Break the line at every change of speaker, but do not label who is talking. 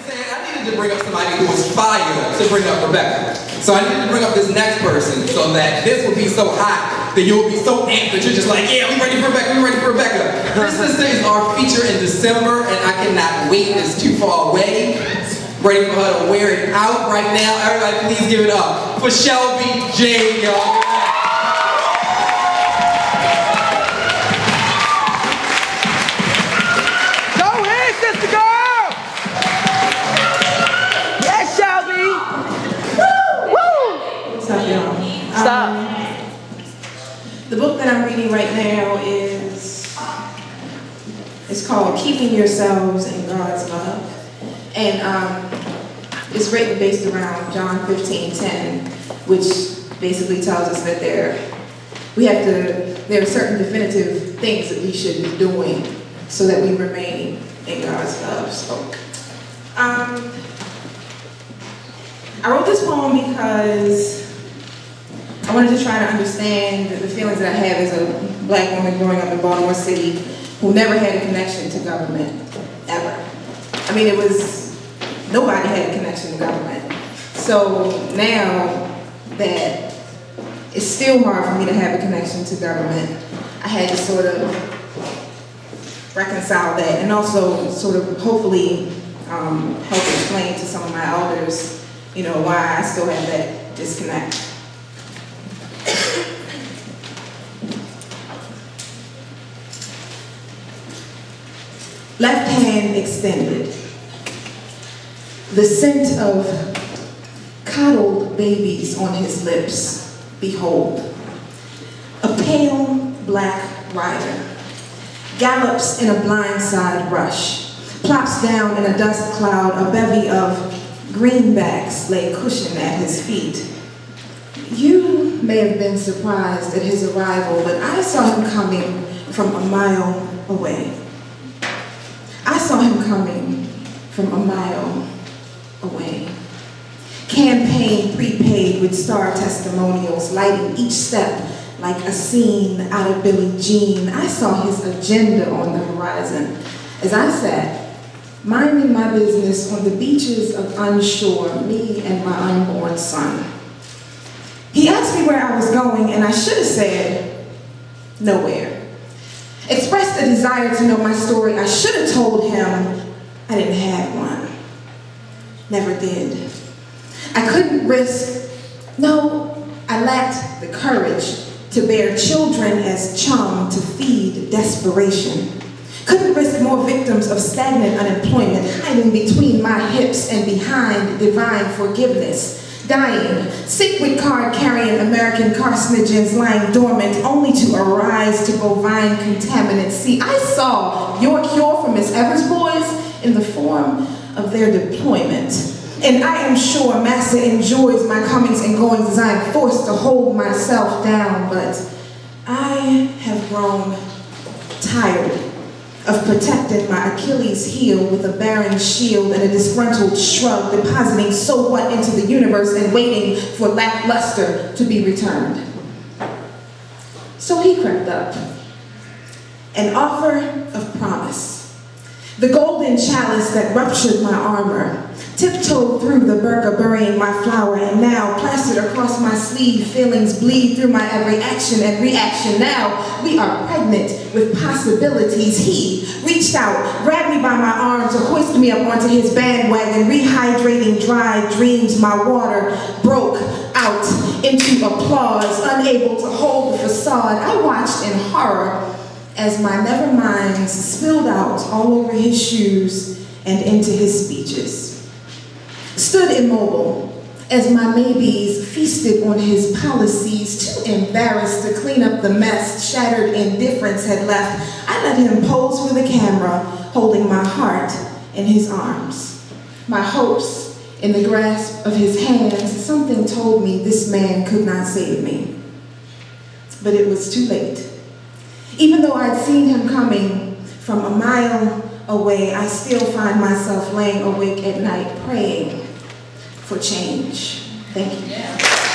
said I needed to bring up somebody who was fire to bring up Rebecca. So I needed to bring up this next person so that this would be so hot that you would be so amped that you're just like, yeah, we ready for Rebecca, we ready for Rebecca. Christmas is our feature in December, and I cannot wait. It's too far away. Ready for her to wear it out right now. Everybody please give it up for Shelby Jade, y'all.
The book that I'm reading right now is called Keeping Yourselves in God's Love. And it's written based around John 15:10, which basically tells us that there are certain definitive things that we should be doing so that we remain in God's love. So, I wrote this poem because I wanted to try to understand the feelings that I have as a black woman growing up in Baltimore City who never had a connection to government, ever. I mean, nobody had a connection to government. So now that it's still hard for me to have a connection to government, I had to sort of reconcile that and also sort of hopefully help explain to some of my elders, why I still have that disconnect. Left hand extended. The scent of coddled babies on his lips. Behold, a pale black rider gallops in a blindside rush, plops down in a dust cloud. A bevy of greenbacks lay cushioned at his feet. You may have been surprised at his arrival, but I saw him coming from a mile away. I saw him coming from a mile away. Campaign prepaid with star testimonials, lighting each step like a scene out of Billie Jean. I saw his agenda on the horizon as I sat, minding my business on the beaches of Unshore, me and my unborn son. He asked me where I was going, and I should have said, nowhere. Expressed a desire to know my story. I should have told him I didn't have one. Never did. I couldn't risk, no, I lacked the courage to bear children as chum to feed desperation. Couldn't risk more victims of stagnant unemployment hiding between my hips and behind divine forgiveness. Dying, sick with card-carrying American carcinogens lying dormant only to arise to bovine contaminants. See, I saw your cure for Miss Evers' boys in the form of their deployment. And I am sure Massa enjoys my comings and goings as I am forced to hold myself down, but I have grown tired of protecting my Achilles heel with a barren shield and a disgruntled shrug, depositing so what into the universe and waiting for lackluster to be returned. So he crept up, an offer of promise, the golden chalice that ruptured my armor, tiptoed through the burqa burying my flower, and now plastered across my sleeve, feelings bleed through my every action and reaction. Now we are pregnant with possibilities. He reached out, grabbed me by my arm to hoist me up onto his bandwagon, rehydrating dry dreams. My water broke out into applause, unable to hold the facade. I watched in horror as my neverminds spilled out all over his shoes and into his speeches. Stood immobile as my maybes feasted on his policies, too embarrassed to clean up the mess shattered indifference had left. I let him pose for the camera, holding my heart in his arms, my hopes in the grasp of his hands. Something told me this man could not save me, but it was too late. Even though I'd seen him coming from a mile away, I still find myself laying awake at night praying for change. Thank you.